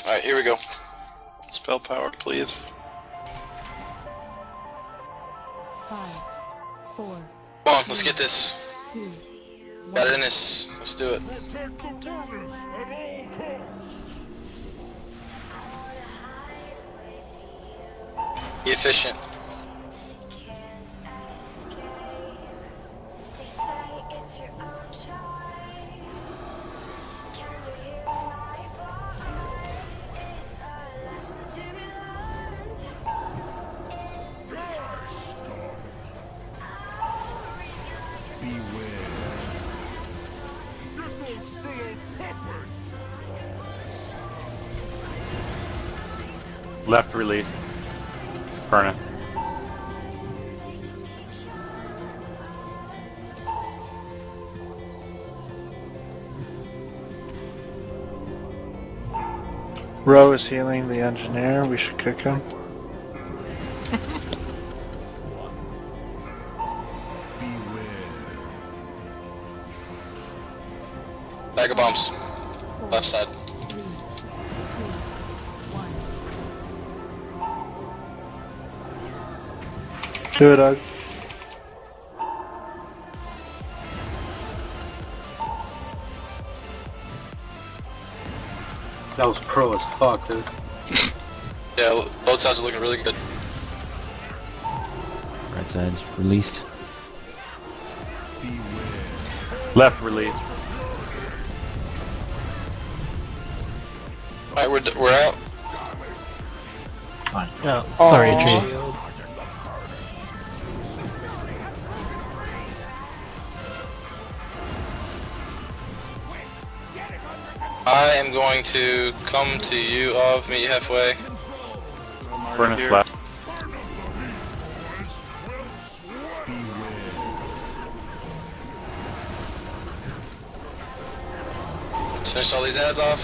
Alright, here we go. Spell power, please. 5, 4, Come on, let's get this. 2, Got it in this. Let's do it. Protect the goddess at all costs. Be efficient. Left release. Furnace. RoO is healing the engineer. We should kick him. Bag of bombs. Left side. 3, 2, 1. Do it, Doug. That was pro as fuck, dude. Yeah, both sides are looking really good. Right side's released. Left release. Alright, we're out. Fine. Oh, sorry, tree. I am going to come to you of meet you halfway. Furnace left. Let's finish all these ads off.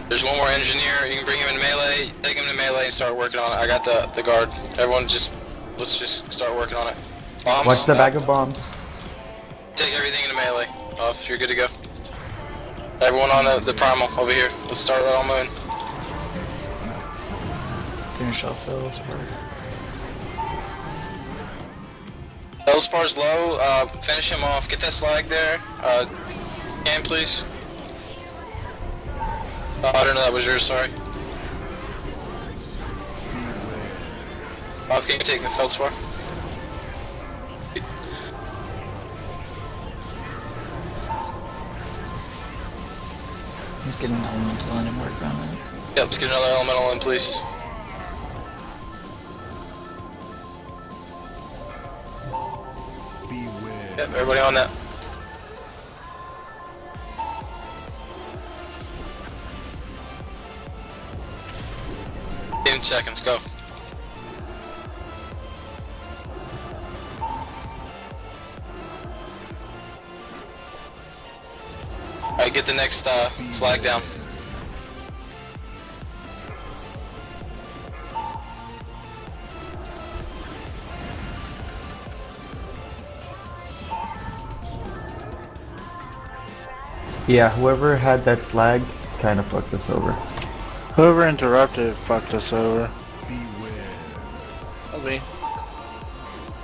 There's one more engineer. You can bring him in melee. Take him to melee and start working on it. I got the guard. Everyone let's just start working on it. Bombs. Watch the bag of bombs. Take everything into melee. Off. You're good to go. Everyone on the primal over here. Let's start that on moon. Finish off Feldspar. Felspar's low. Finish him off. Get that slag there. Can please. I don't know, that was yours, sorry. Can you take the Feldspar? Let's get an elemental in and work on it. Yep, let's get another elemental in, please. Yep, everybody on that. 10 seconds, go. Alright, get the next slag down. Yeah, whoever had that slag kind of fucked us over. Whoever interrupted fucked us over. That'll be.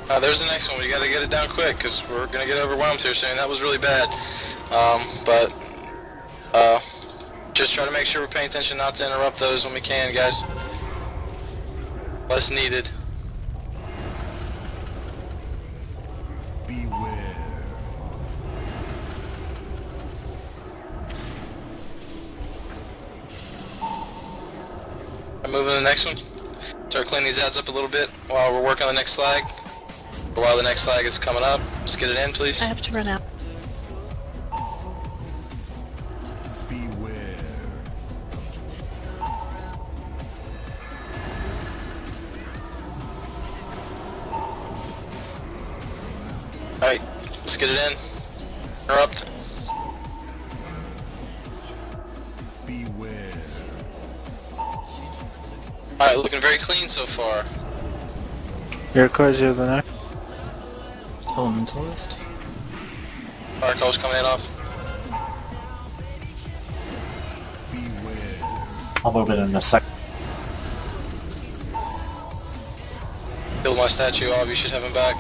There's the next one. We gotta get it down quick, because we're gonna get overwhelmed here soon. That was really bad. Just try to make sure we're paying attention not to interrupt those when we can, guys. Less needed. I'm moving to the next one. Start cleaning these ads up a little bit while we're working on the next slag. Or while the next slag is coming up. Just get it in, please. I have to run out. Alright, let's get it in. Interrupt. Alright, looking very clean so far. Iroquois, you have the next. Elementalist. Arco's coming in off. I'll move it in a sec. Kill my statue off, you should have him back.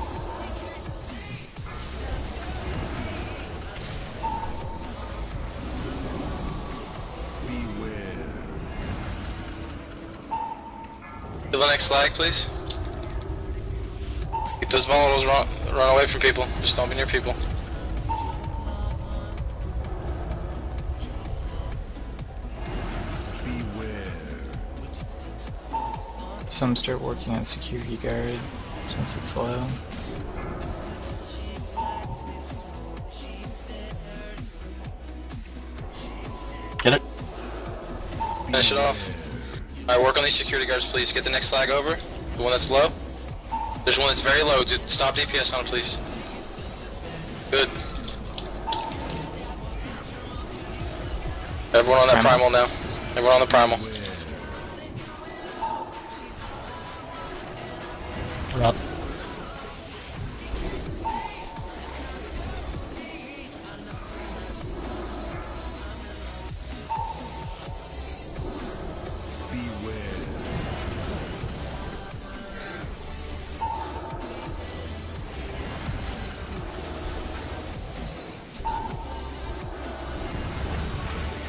Kill the next flag, please. Keep those volatiles run away from people. Just don't be near people. Some start working on security guard since it's low. Get it? Finish it off. Alright, work on these security guards, please. Get the next flag over. The one that's low. There's one that's very low. Dude, stop DPS on it, please. Good. Everyone on that primal now. Everyone on the primal. We're up.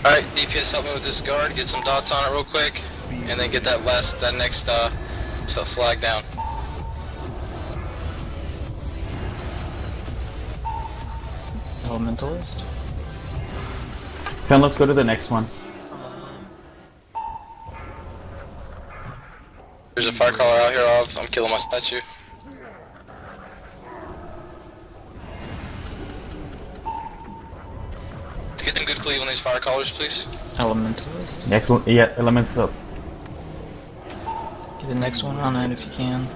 Alright, DPS help me with this guard, get some dots on it real quick, and then get that next flag down. Elementalist. Then let's go to the next one. There's a fire caller out here, I'm killing my statue. Let's get some good cleave on these fire callers, please. Elementalist. Excellent. Yeah, elements up. Get the next one on it if you can.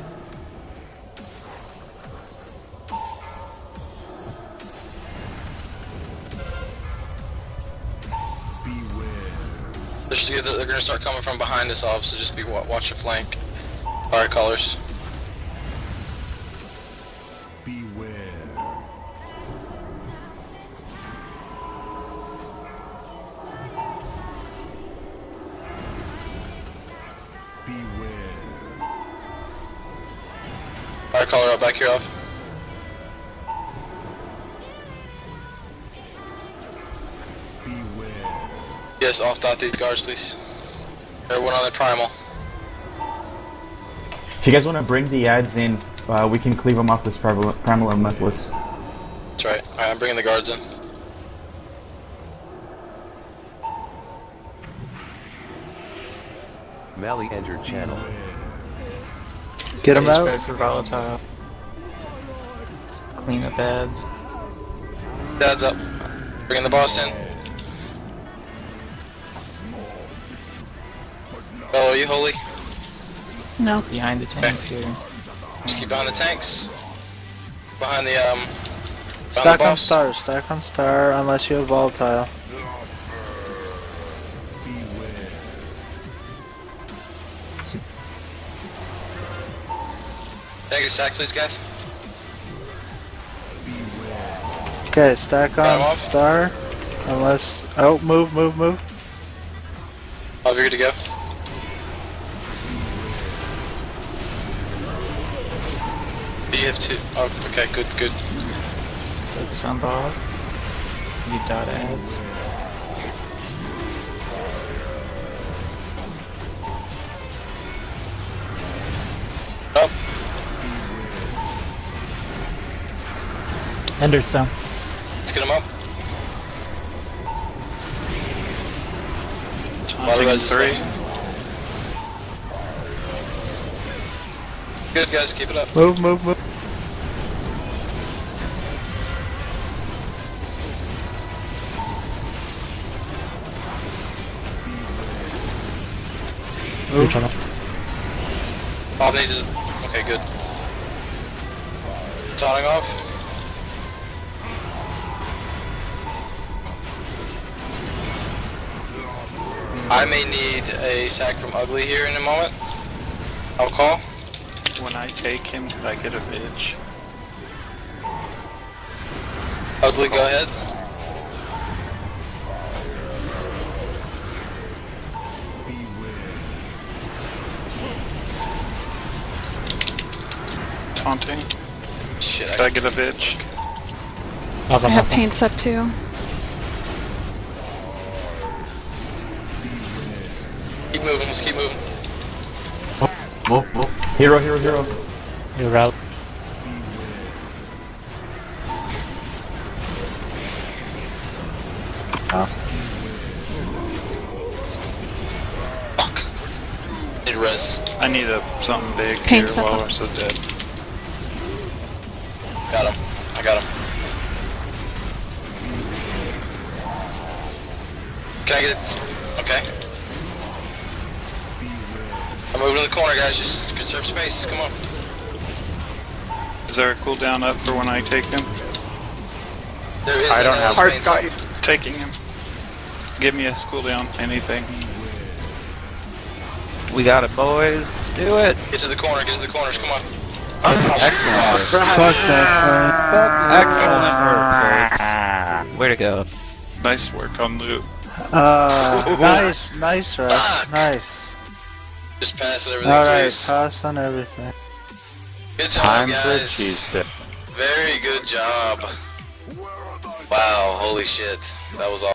They're gonna start coming from behind us off, so just watch your flank. Fire callers. Fire caller out back here off. Yes, off dot these guards, please. Everyone on the primal. If you guys want to bring the ads in, we can cleave them off this primal elementalist. That's right. Alright, I'm bringing the guards in. Mally entered channel. Get him Stay out. spread for volatile. Clean up ads. Dad's up. Bringing the boss in. Oh, are you holy? No. Behind the tanks here. Just keep behind the tanks. Behind the Stack on boss. star, stack on star, unless you have volatile. Negative sack, please, Gav. Okay, stack Got him on off. star, unless... Oh, move. I'll be good to go. You have two. Oh, okay, good. Focus on Bob. You dot ads. Up. Ender's down. Let's get him up. A lot of res is left. Good, guys, keep it up. Move. Reach on up. Bob needs his... Okay, good. Taunting off. I may need a sack from Ugly here in a moment. I'll call. When I take him, I get a bitch. Ugly, go ahead. taunting. Shit, Could I get a bitch? I'll I have nothing. paints up too. keep moving, let's keep moving. Move, move. Hero, hero, hero. You route. Need res. I need a something big here Paints up. while we're so dead. Got him. I got him. Can I get it? Okay. I'm moving to the corner, guys. Just conserve space. Come on. Is there a cooldown up for when I take him? There is. I don't have space. Taking him. Give me a cooldown, anything. We got it, boys. Let's do it. Get to the corner. Get to the corners. Come on. Excellent. Fuck that Excellent work, folks. Way to go. Nice work on loot. thing. Nice, nice, Russ. Fuck. Nice. Just pass it everything, Alright, please. pass on everything. Good job, Time for guys. cheese dip. Very good job. Wow, holy shit. That was awesome.